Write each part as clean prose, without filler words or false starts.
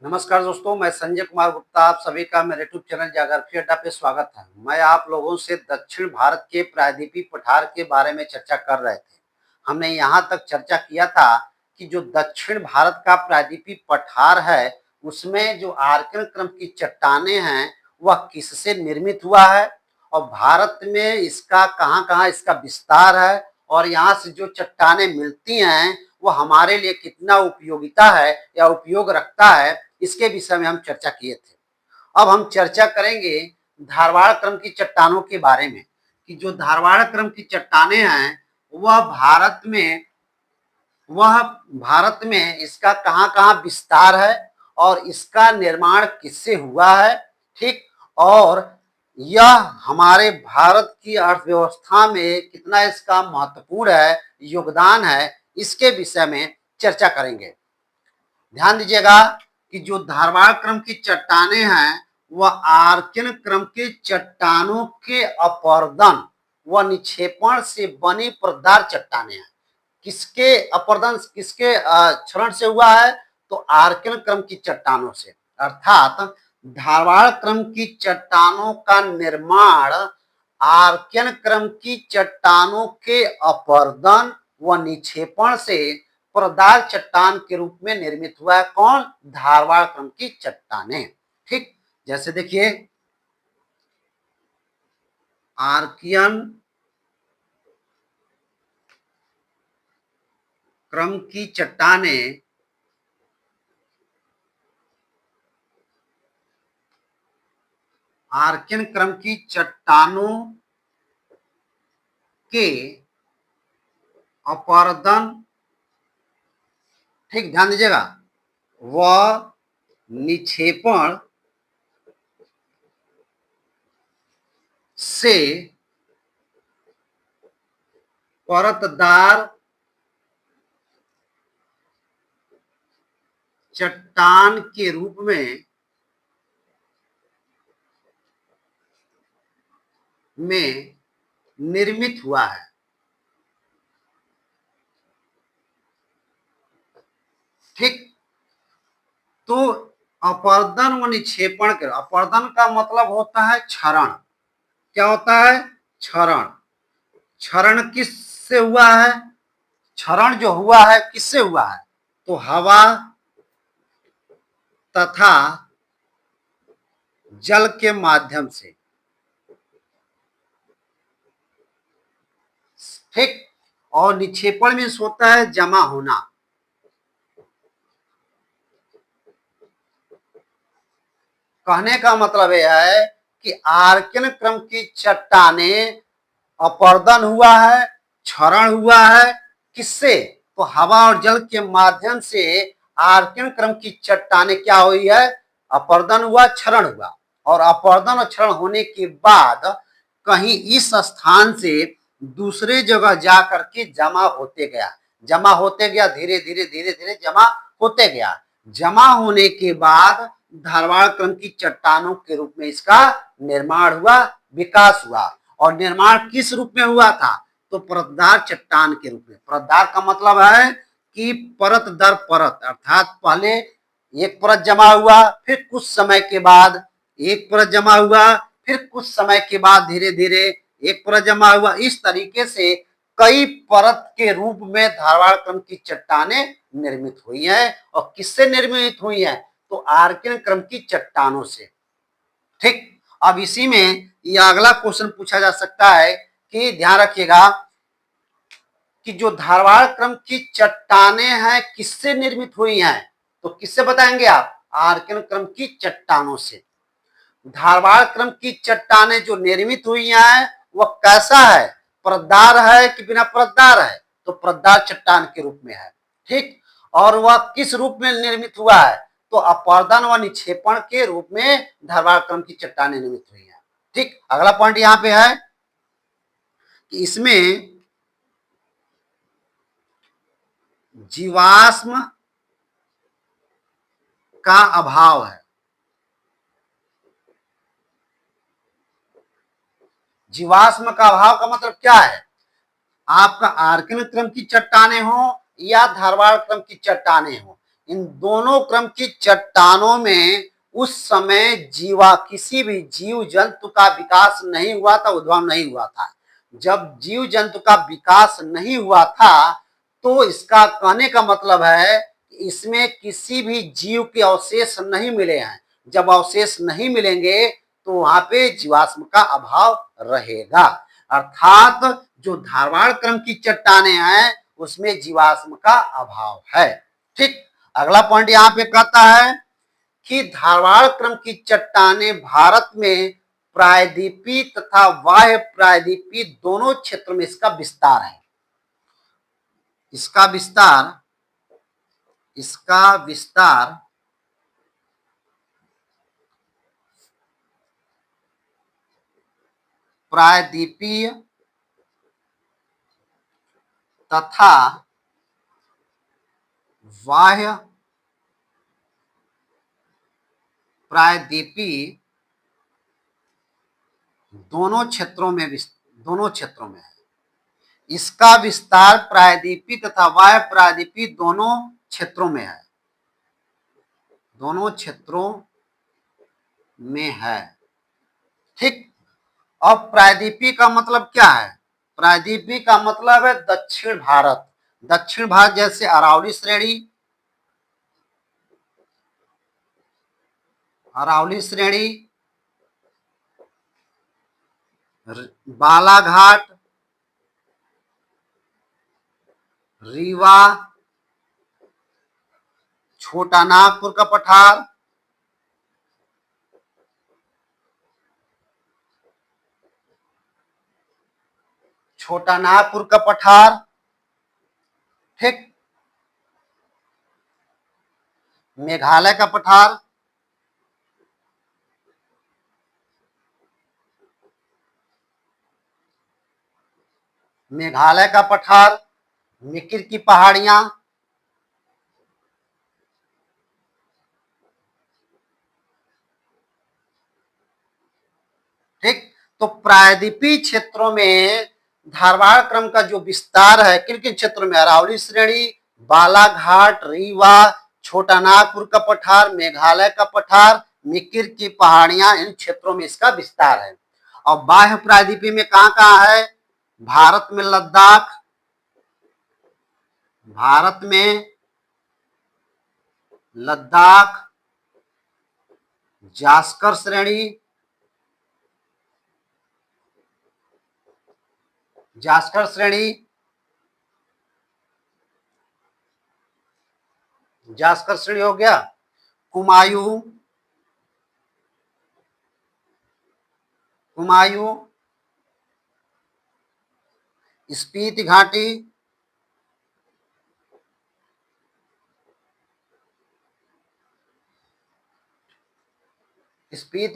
नमस्कार दोस्तों, मैं संजय कुमार गुप्ता आप सभी का मेरे यूट्यूब चैनल ज्योग्राफी अड्डा पे स्वागत है। मैं आप लोगों से दक्षिण भारत के प्रायद्वीपीय पठार के बारे में चर्चा कर रहे थे। हमने यहाँ तक चर्चा किया था कि जो दक्षिण भारत का प्रायद्वीपीय पठार है, उसमें जो आर्कियन क्रम की चट्टानें हैं, वह किससे निर्मित हुआ है और भारत में इसका कहाँ-कहाँ इसका विस्तार है और यहाँ से जो चट्टानें मिलती हैं, वो हमारे लिए कितना उपयोगिता है या उपयोग रखता है, इसके विषय में हम चर्चा किए थे। अब हम चर्चा करेंगे धारवाड़ क्रम की चट्टानों के बारे में कि जो धारवाड़ क्रम की चट्टानें हैं वह भारत में इसका कहाँ-कहाँ विस्तार है और इसका निर्माण किससे हुआ है, ठीक। और यह हमारे भारत की अर्थव्यवस्था में कितना इसका महत्वपूर्ण है, योगदान है, इसके विषय में चर्चा करेंगे। ध्यान दीजिएगा कि जो धारवाड़ क्रम की चट्टानें हैं वह आर्कियन क्रम के चट्टानों के अपर्दन व निक्षेपण से बनी परतदार चट्टानें हैं। किसके अपर्दन किसके क्षरण से हुआ है? तो आर्कियन क्रम की चट्टानों से। अर्थात धारवाड़ क्रम की चट्टानों का निर्माण आर्कियन क्रम की चट्टानों के अपर्दन व निक्षेपण से परतदार चट्टान के रूप में निर्मित हुआ है। कौन? धारवाड़ क्रम की चट्टानें। ठीक, जैसे देखिए आर्कियन क्रम की चट्टानें आर्कियन क्रम की चट्टानों के अपर्दन, ठीक ध्यान दीजिएगा, व निक्षेपण से परतदार चट्टान के रूप में निर्मित हुआ है। ठीक, तो अपर्दन व निक्षेपण के, अपर्दन का मतलब होता है क्षरण। क्या होता है? क्षरण। क्षरण किससे हुआ है? क्षरण जो हुआ है किससे हुआ है? तो हवा तथा जल के माध्यम से। ठीक, और निक्षेपण में होता है जमा होना। कहने का मतलब यह है कि आर्कियन क्रम की चट्टानें अपर्दन हुआ है, क्षरण हुआ है, किससे? तो हवा और जल के माध्यम से आर्कियन क्रम की चट्टानें क्या हुई है? अपर्दन हुआ, क्षरण हुआ। और अपर्दन और क्षरण होने के बाद कहीं इस स्थान से दूसरे जगह जा करके जमा होते गया, धीरे धीरे जमा होते गया। जमा होने के बाद धारवाड़ क्रम की चट्टानों के रूप में इसका निर्माण हुआ, विकास हुआ। और निर्माण किस रूप में हुआ था? तो परतदार चट्टान के रूप में। परतदार का मतलब है कि परत दर परत, अर्थात पहले एक परत जमा हुआ, फिर कुछ समय के बाद एक परत जमा हुआ, फिर कुछ समय के बाद धीरे धीरे एक परत जमा हुआ। इस तरीके से कई परत के रूप में धारवाड़ क्रम की चट्टानें निर्मित हुई हैं। और किससे निर्मित हुई हैं? तो आर्कियन क्रम की चट्टानों से। ठीक, अब इसी में यह अगला क्वेश्चन पूछा जा सकता है कि ध्यान रखिएगा कि जो धारवाड़ क्रम की चट्टानें हैं किससे निर्मित हुई हैं? तो किससे बताएंगे आप? आर्कियन क्रम की चट्टानों से। धारवाड़ क्रम की चट्टानें जो निर्मित हुई हैं वह कैसा है? परतदार है कि बिना परतदार है? तो परतदार चट्टान के रूप में है। ठीक, और वह किस रूप में निर्मित हुआ है? तो अपर्दन व निक्षेपण के रूप में धारवाड़ क्रम की चट्टानें निर्मित हुई हैं। ठीक, अगला पॉइंट यहां पे है कि इसमें जीवाश्म का अभाव है। जीवाश्म का अभाव का मतलब क्या है? आपका आर्कियन क्रम की चट्टानें हो या धारवाड़ क्रम की चट्टानें हो, इन दोनों क्रम की चट्टानों में उस समय किसी भी जीव जंतु का विकास नहीं हुआ था, उद्भव नहीं हुआ था। जब जीव जंतु का विकास नहीं हुआ था तो इसका कहने का मतलब है कि इसमें किसी भी जीव के अवशेष नहीं मिले हैं। जब अवशेष नहीं मिलेंगे तो वहां पे जीवाश्म का अभाव रहेगा, अर्थात जो धारवाड़ क्रम की चट्टाने हैं उसमें जीवाश्म का अभाव है। ठीक, अगला पॉइंट यहां पे कहता है कि धारवाड़ क्रम की चट्टाने भारत में प्रायद्वीपीय तथा बाह्य प्रायद्वीपीय दोनों क्षेत्रों में इसका विस्तार है। इसका विस्तार प्रायद्वीपीय तथा बाह्य प्रायद्वीपीय दोनों क्षेत्रों में है। इसका विस्तार प्रायद्वीपीय तथा बाह्य प्रायद्वीपीय दोनों क्षेत्रों में है। ठीक, अब प्रायद्वीपीय का मतलब क्या है? प्रायद्वीपीय का मतलब है दक्षिण भारत। दक्षिण भारत जैसे अरावली श्रेणी, बालाघाट, रीवा, छोटा नागपुर का पठार, ठीक, मेघालय का पठार, मिकिर की पहाड़ियां, ठीक। तो प्रायद्वीपीय क्षेत्रों में धारवाड़ क्रम का जो विस्तार है किन किन क्षेत्रों में? अरावली श्रेणी, बालाघाट, रीवा, छोटा नागपुर का पठार, मेघालय का पठार, मिकिर की पहाड़ियां, इन क्षेत्रों में इसका विस्तार है। और बाह्य प्रायद्वीपीय में कहां कहां है? भारत में लद्दाख, जास्कर श्रेणी, हो गया। कुमायूं, स्पीति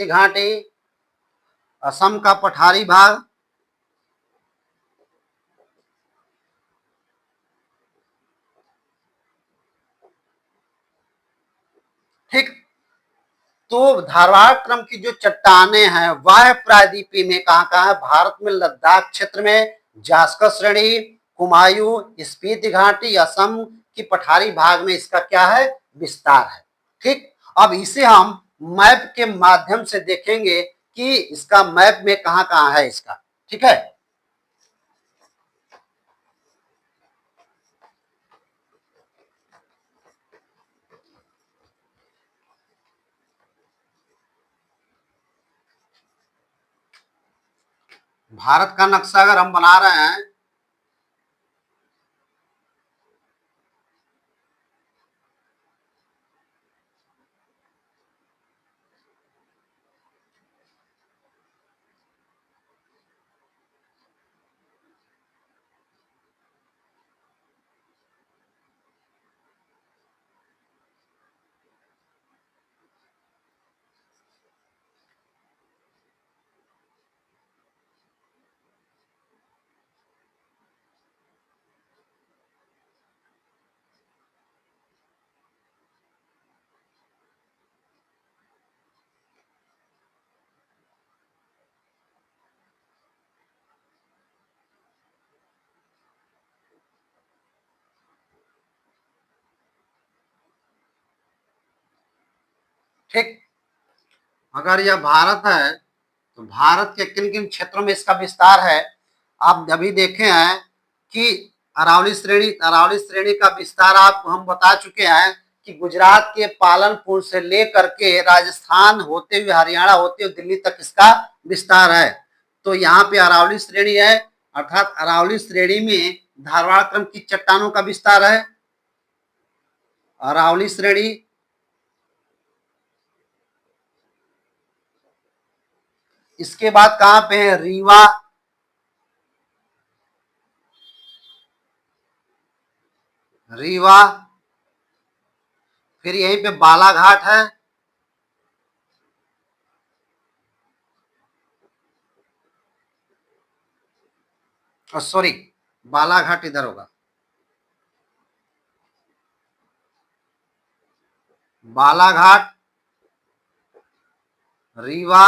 घाटी, असम का पठारी भाग, ठीक। तो धारवाड़ क्रम की जो चट्टाने हैं वह प्रायद्वीपीय में कहां कहां है? भारत में लद्दाख क्षेत्र में, जास्कर श्रेणी, कुमायूं, स्पीति घाटी, असम की पठारी भाग में इसका क्या है? विस्तार है। ठीक, अब इसे हम मैप के माध्यम से देखेंगे कि इसका मैप में कहां कहां है इसका। ठीक है, भारत का नक्शा अगर हम बना रहे हैं ठीक। अगर यह भारत है तो भारत के किन किन क्षेत्रों में इसका विस्तार है, आप अभी देखे हैं कि अरावली श्रेणी का विस्तार आपको हम बता चुके हैं कि गुजरात के पालनपुर से लेकर के राजस्थान होते हुए, हरियाणा होते हुए दिल्ली तक इसका विस्तार है। तो यहाँ पे अरावली श्रेणी है, अर्थात अरावली श्रेणी में धारवाड़ क्रम की चट्टानों का विस्तार है। अरावली श्रेणी, इसके बाद कहां पे है, रीवा, रीवा, फिर यहीं पे बालाघाट है, सॉरी बालाघाट इधर होगा, बालाघाट, रीवा,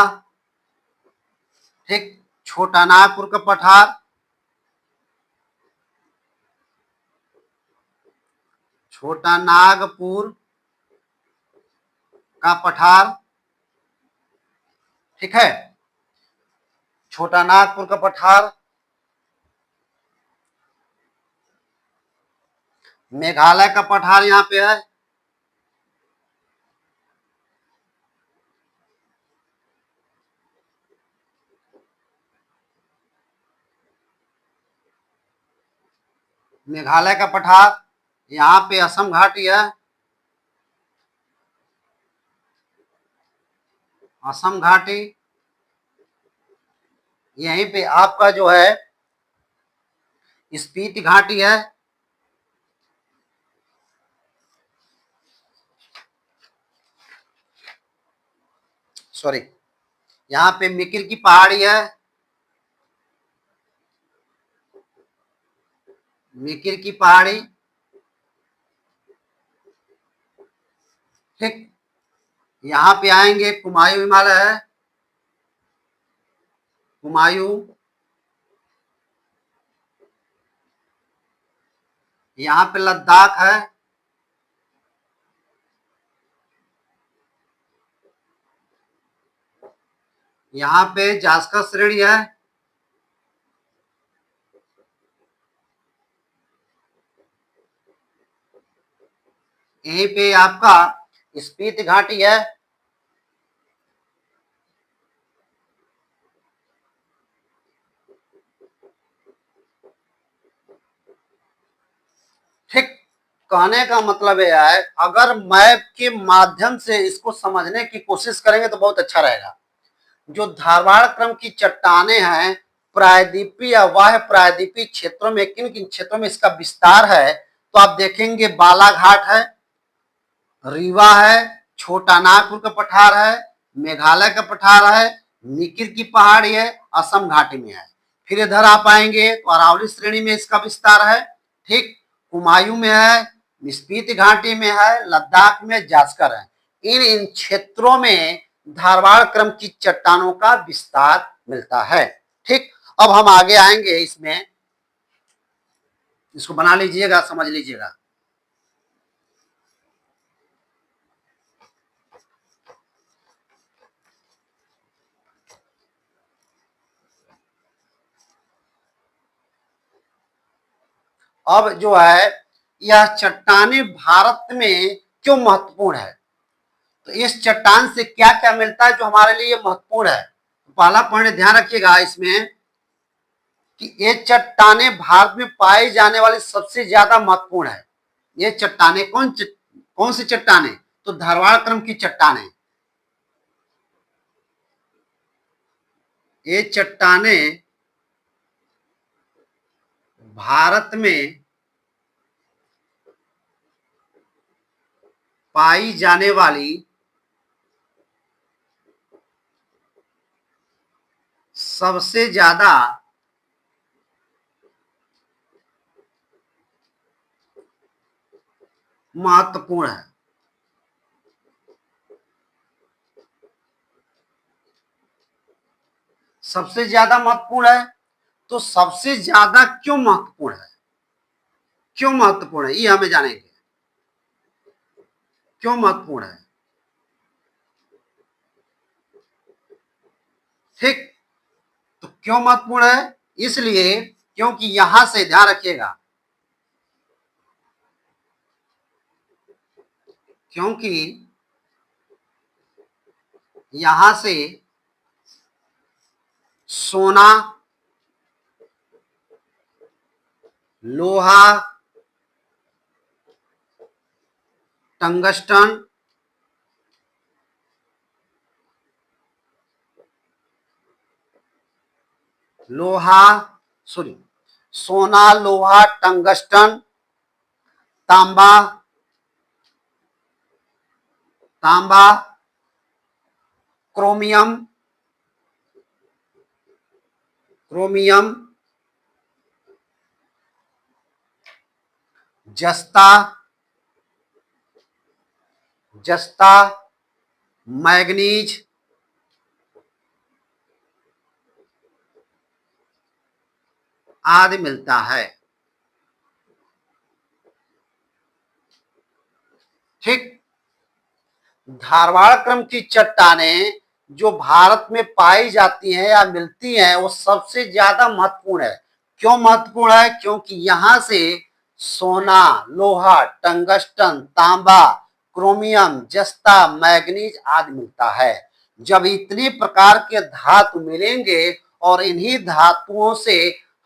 ठीक, छोटा नागपुर का पठार, छोटा नागपुर का पठार, ठीक है, छोटा नागपुर का पठार, मेघालय का पठार यहां पे है, मेघालय का पठार, यहाँ पे असम घाटी है, असम घाटी, यहीं पे आपका जो है स्पीति घाटी है, सॉरी यहाँ पे मिकिर की पहाड़ी है, मिकिर की पहाड़ी, ठीक, यहाँ पे आएंगे कुमायूं हिमालय है, कुमायूं, यहाँ पे लद्दाख है, यहाँ पे जास्कर श्रेणी है, यहीं पे आपका स्पीति घाटी है, ठीक। कहने का मतलब यह है, अगर मैप के माध्यम से इसको समझने की कोशिश करेंगे तो बहुत अच्छा रहेगा। जो धारवाड़ क्रम की चट्टाने हैं, प्रायद्वीपीय या वाह्य प्रायद्वीपीय क्षेत्रों में किन किन क्षेत्रों में इसका विस्तार है, तो आप देखेंगे बालाघाट है, रीवा है, छोटा नागपुर का पठार है, मेघालय का पठार है, निकिर की पहाड़ी है, असम घाटी में है। फिर इधर आप आएंगे तो अरावली श्रेणी में इसका विस्तार है, ठीक, कुमायूं में है, स्पीति घाटी में है, लद्दाख में जास्कर है। इन क्षेत्रों में धारवाड़ क्रम की चट्टानों का विस्तार मिलता है, ठीक। अब हम आगे आएंगे, इसमें इसको बना लीजिएगा, समझ लीजिएगा। अब जो है यह चट्टाने भारत में क्यों महत्वपूर्ण है, तो इस चट्टान से क्या क्या मिलता है जो हमारे लिए महत्वपूर्ण है। तो पहला पॉइंट ध्यान रखिएगा इसमें कि ये चट्टाने भारत में पाई जाने वाली सबसे ज्यादा महत्वपूर्ण है। ये चट्टाने कौन सी चट्टाने, तो धारवाड़ क्रम की चट्टाने, ये चट्टाने भारत में पाई जाने वाली सबसे ज्यादा महत्वपूर्ण है। सबसे ज्यादा महत्वपूर्ण है, तो सबसे ज्यादा क्यों महत्वपूर्ण है, क्यों महत्वपूर्ण है ये हमें जानेंगे, क्यों महत्वपूर्ण है। ठीक। तो क्यों महत्वपूर्ण है? इसलिए क्योंकि यहां से ध्यान रखिएगा, क्योंकि यहां से सोना, लोहा, टंगस्टन, लोहा सॉरी सोना, लोहा, टंगस्टन, तांबा, तांबा, क्रोमियम, क्रोमियम, जस्ता, जस्ता, मैग्नीज, आदि मिलता है। ठीक। धारवाड़ क्रम की चट्टानें जो भारत में पाई जाती हैं या मिलती हैं वो सबसे ज्यादा महत्वपूर्ण है। क्यों महत्वपूर्ण है? क्योंकि यहां से सोना, लोहा, टंगस्टन, तांबा, क्रोमियम, जस्ता, मैग्नीज आदि मिलता है। जब इतनी प्रकार के धातु मिलेंगे और इन्हीं धातुओं से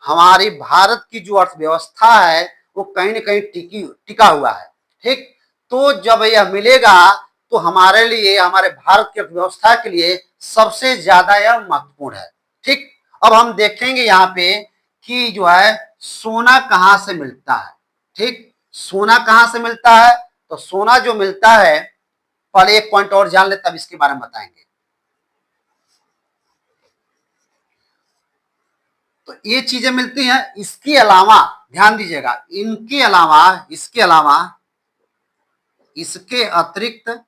हमारी भारत की जो अर्थव्यवस्था है वो कहीं न कहीं टिका हुआ है। ठीक। तो जब यह मिलेगा तो हमारे लिए, हमारे भारत की अर्थव्यवस्था के लिए सबसे ज्यादा यह महत्वपूर्ण है। ठीक। अब हम देखेंगे यहाँ पे कि जो है सोना कहां से मिलता है। ठीक। सोना कहां से मिलता है? तो सोना जो मिलता है, पहले एक पॉइंट और जान ले तब इसके बारे में बताएंगे। तो ये चीजें मिलती हैं। इसके अलावा ध्यान दीजिएगा, इनके अलावा, इसके अलावा, इसके अतिरिक्त,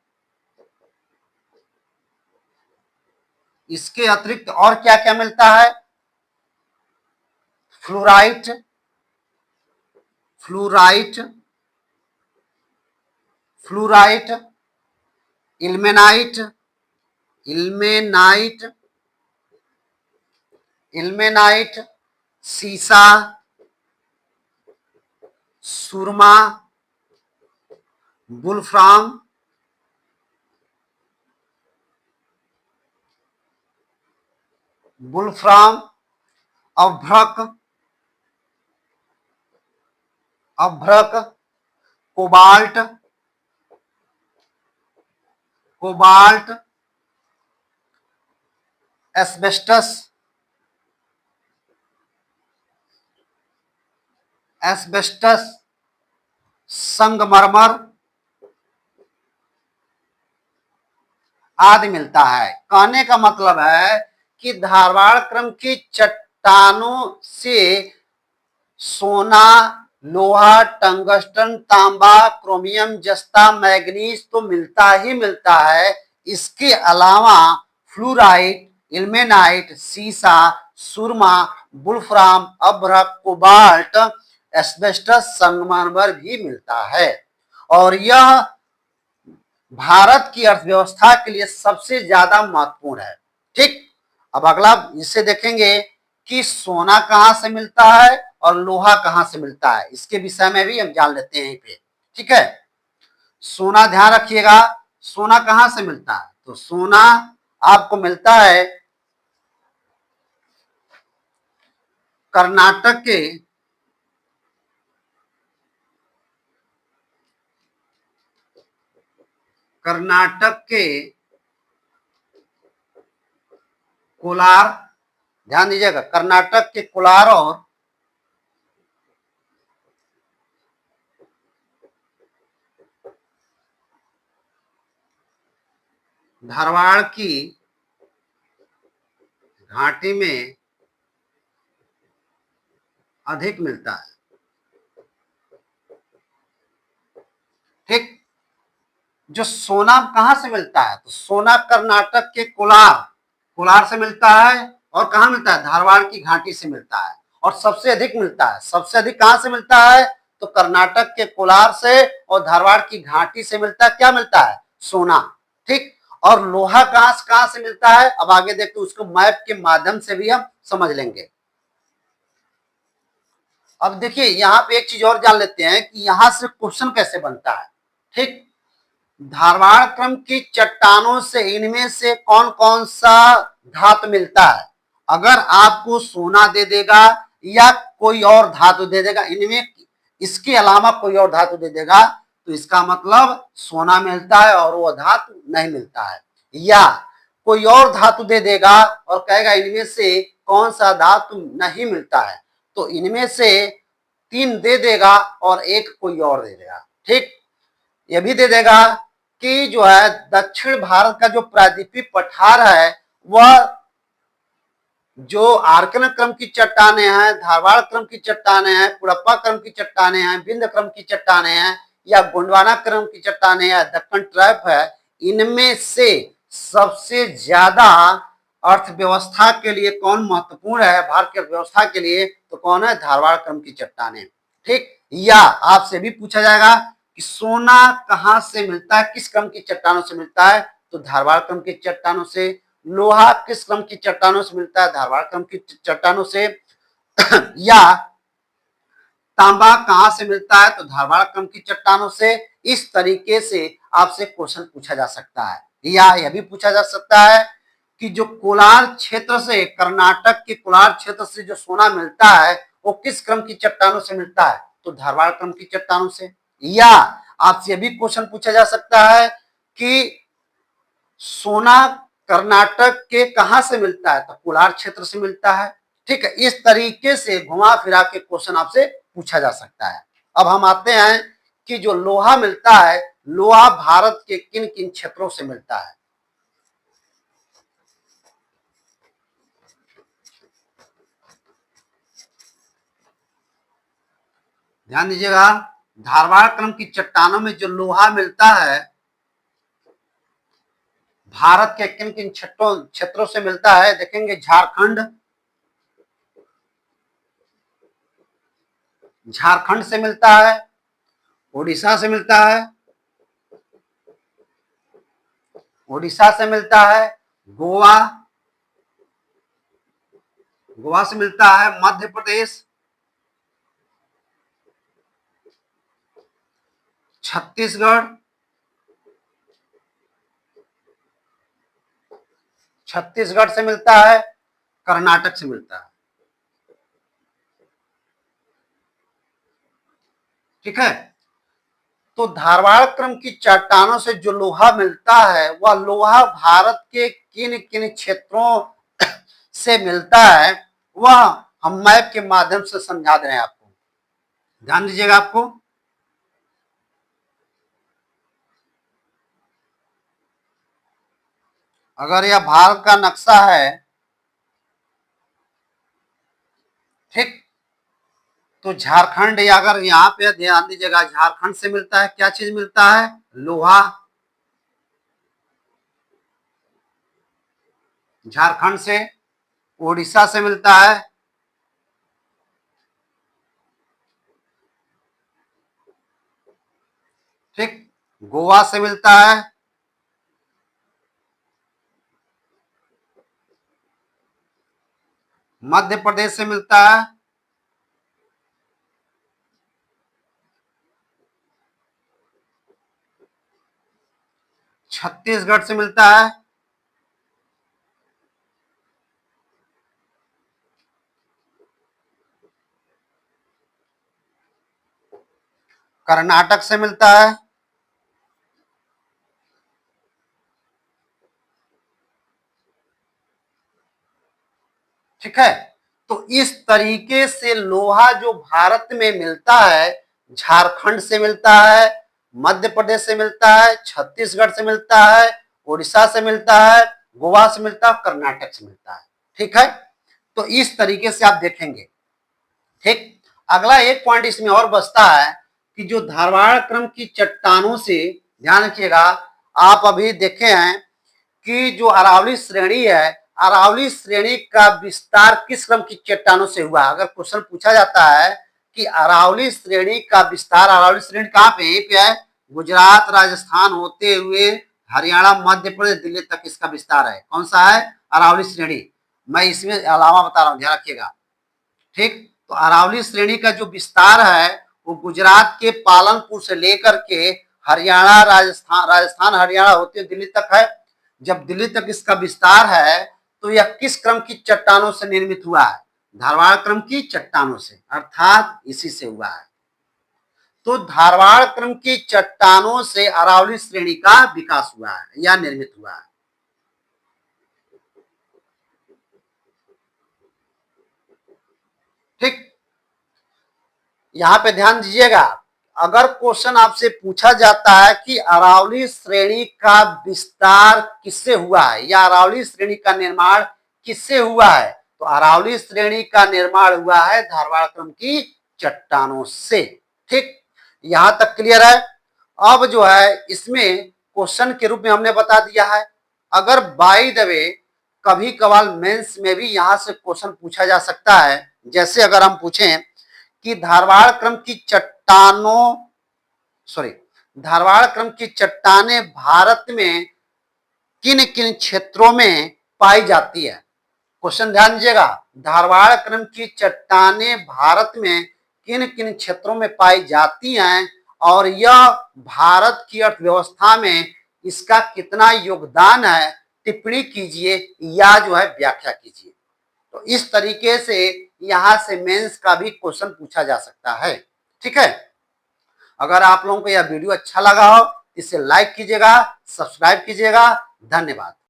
इसके अतिरिक्त और क्या क्या मिलता है? Fluorite, fluorite, fluorite, ilmenite, ilmenite, ilmenite, सीसा, सुरमा, बुल्फ्राम, बुल्फ्राम, अभ्रक, अभ्रक, कोबाल्ट, कोबाल्ट, एस्बेस्टस, एस्बेस्टस, संगमरमर आदि मिलता है। कहने का मतलब है कि धारवाड़ क्रम की चट्टानों से सोना, लोहा, टंगस्टन, तांबा, क्रोमियम, जस्ता, मैग्नीज तो मिलता ही मिलता है। इसके अलावा फ्लूराइट, इल्मेनाइट, सीसा, सुरमा, बुल्फ्राम, अभ्रक, कोबाल्ट, एस्बेस्टस, संगमरमर भी मिलता है। और यह भारत की अर्थव्यवस्था के लिए सबसे ज्यादा महत्वपूर्ण है। ठीक। अब अगला इससे देखेंगे कि सोना कहां से मिलता है और लोहा कहां से मिलता है, इसके विषय में भी हम जान लेते हैं यहीं पे। ठीक है। सोना ध्यान रखिएगा, सोना कहां से मिलता है? तो सोना आपको मिलता है कर्नाटक के, कर्नाटक के कोलार, ध्यान दीजिएगा, कर्नाटक के कोलार और धारवाड़ की घाटी में अधिक मिलता है। ठीक। जो सोना कहां से मिलता है? तो सोना कर्नाटक के कोलार, कोलार से मिलता है। और कहां मिलता है? धारवाड़ की घाटी से मिलता है। और सबसे अधिक मिलता है, सबसे अधिक कहां से मिलता है? तो कर्नाटक के कोलार से और धारवाड़ की घाटी से मिलता है। क्या मिलता है? सोना। ठीक। और लोहा कहां से मिलता है, अब आगे देखते उसको मैप के माध्यम से भी हम समझ लेंगे। अब देखिए यहाँ पे एक चीज और जान लेते हैं कि यहां से क्वेश्चन कैसे बनता है। ठीक, धारवाड़ क्रम की चट्टानों से इनमें से कौन कौन सा धातु मिलता है। अगर आपको सोना दे देगा या कोई और धातु दे देगा, इनमें इसके अलावा कोई और धातु दे देगा तो इसका मतलब सोना मिलता है और वो धातु नहीं मिलता है। या कोई और धातु दे देगा और कहेगा इनमें से कौन सा धातु नहीं मिलता है, तो इनमें से 3 दे देगा और एक कोई और दे देगा। ठीक, ये भी दे देगा कि जो है दक्षिण भारत का जो प्रायद्वीपीय पठार है वह जो आर्कन क्रम की चट्टाने हैं, धारवाड़ क्रम की चट्टाने हैं, कुड़प्पा क्रम की चट्टाने हैं, बिंद क्रम की चट्टाने हैं या गोंडवाना क्रम की चट्टाने हैं, दक्कन ट्रैप है, इनमें से सबसे ज्यादा अर्थव्यवस्था के लिए कौन महत्वपूर्ण है, भारत की अर्थव्यवस्था के लिए, तो कौन है, धारवाड़ क्रम की चट्टाने। ठीक, या आपसे भी पूछा जाएगा कि सोना कहां से मिलता है, किस क्रम की चट्टानों से मिलता है, तो धारवाड़ क्रम की चट्टानों से। लोहा किस क्रम की चट्टानों से मिलता है, धारवाड़ क्रम की चट्टानों से। या तांबा कहां से मिलता है, तो धारवाड़ क्रम की चट्टानों से। इस तरीके से आपसे क्वेश्चन पूछा जा सकता है। या यह भी पूछा जा सकता है कि जो कोलार क्षेत्र से, कर्नाटक के कोलार क्षेत्र से जो सोना मिलता है वो किस क्रम की चट्टानों से मिलता है, तो धारवाड़ क्रम की चट्टानों से। या आपसे भी क्वेश्चन पूछा जा सकता है कि सोना कर्नाटक के कहां से मिलता है, तो कोलार क्षेत्र से मिलता है। ठीक है, इस तरीके से घुमा फिरा के क्वेश्चन आपसे पूछा जा सकता है। अब हम आते हैं कि जो लोहा मिलता है, लोहा भारत के किन किन क्षेत्रों से मिलता है। ध्यान दीजिएगा, धारवाड़ क्रम की चट्टानों में जो लोहा मिलता है भारत के किन किन क्षेत्रों से मिलता है, देखेंगे झारखंड से मिलता है, उड़ीसा से मिलता है, गोवा से मिलता है, मध्य प्रदेश, छत्तीसगढ़ से मिलता है, कर्नाटक से मिलता है। ठीक है, तो धारवाड़ क्रम की चट्टानों से जो लोहा मिलता है वह लोहा भारत के किन किन क्षेत्रों से मिलता है वह हम मैप के माध्यम से समझा दे रहे हैं आपको। ध्यान दीजिएगा, आपको अगर यह भारत का नक्शा है, ठीक, तो झारखंड, या अगर यहाँ पे ध्यान दीजिएगा झारखंड से मिलता है, क्या चीज मिलता है, लोहा। झारखंड से उड़ीसा से मिलता है, ठीक, गोवा से मिलता है, मध्य प्रदेश से मिलता है, छत्तीसगढ़ से मिलता है, कर्नाटक से मिलता है, ठीक है। तो इस तरीके से लोहा जो भारत में मिलता है, झारखंड से मिलता है, मध्य प्रदेश से मिलता है, छत्तीसगढ़ से मिलता है, उड़ीसा से मिलता है, गोवा से मिलता है, कर्नाटक से मिलता है। ठीक है, तो इस तरीके से आप देखेंगे। ठीक, अगला एक पॉइंट इसमें और बचता है कि जो धारवाड़ क्रम की चट्टानों से, ध्यान रखिएगा, आप अभी देखे हैं कि जो अरावली श्रेणी है, अरावली श्रेणी का विस्तार किस क्रम की चट्टानों से हुआ। अगर क्वेश्चन पूछा जाता है कि अरावली श्रेणी का विस्तार, अरावली श्रेणी कहाँ पे है, गुजरात राजस्थान होते हुए हरियाणा, मध्य प्रदेश, दिल्ली तक इसका विस्तार है। कौन सा है? अरावली श्रेणी। मैं इसमें अलावा बता रहा हूं, ध्यान रखिएगा। ठीक, तो अरावली श्रेणी का जो विस्तार है वो गुजरात के पालनपुर से लेकर के हरियाणा, राजस्थान हरियाणा होते दिल्ली तक है। जब दिल्ली तक इसका विस्तार है तो यह किस क्रम की चट्टानों से निर्मित हुआ है? धारवाड़ क्रम की चट्टानों से, अर्थात इसी से हुआ है। तो धारवाड़ क्रम की चट्टानों से अरावली श्रेणी का विकास हुआ है या निर्मित हुआ है। ठीक, यहां पे ध्यान दीजिएगा, अगर क्वेश्चन आपसे पूछा जाता है कि अरावली श्रेणी का विस्तार किससे हुआ है या अरावली श्रेणी का निर्माण किससे हुआ है, तो अरावली श्रेणी का निर्माण हुआ है धारवाड़ क्रम की चट्टानों से। ठीक, यहां तक क्लियर है। अब जो है इसमें क्वेश्चन के रूप में हमने बता दिया है। अगर बाय द वे कभी कभार मेंस में भी यहां से क्वेश्चन पूछा जा सकता है, जैसे अगर हम पूछें कि धारवाड़ क्रम की धारवाड़ क्रम की चट्टानें भारत में किन किन क्षेत्रों में पाई जाती है। क्वेश्चन ध्यान दीजिएगा, धारवाड़ क्रम की चट्टानें भारत में किन किन क्षेत्रों में पाई जाती हैं और यह भारत की अर्थव्यवस्था में इसका कितना योगदान है, टिप्पणी कीजिए या जो है व्याख्या कीजिए। तो इस तरीके से यहां से मेंस का भी क्वेश्चन पूछा जा सकता है। ठीक है, अगर आप लोगों को यह वीडियो अच्छा लगा हो इसे लाइक कीजिएगा, सब्सक्राइब कीजिएगा। धन्यवाद।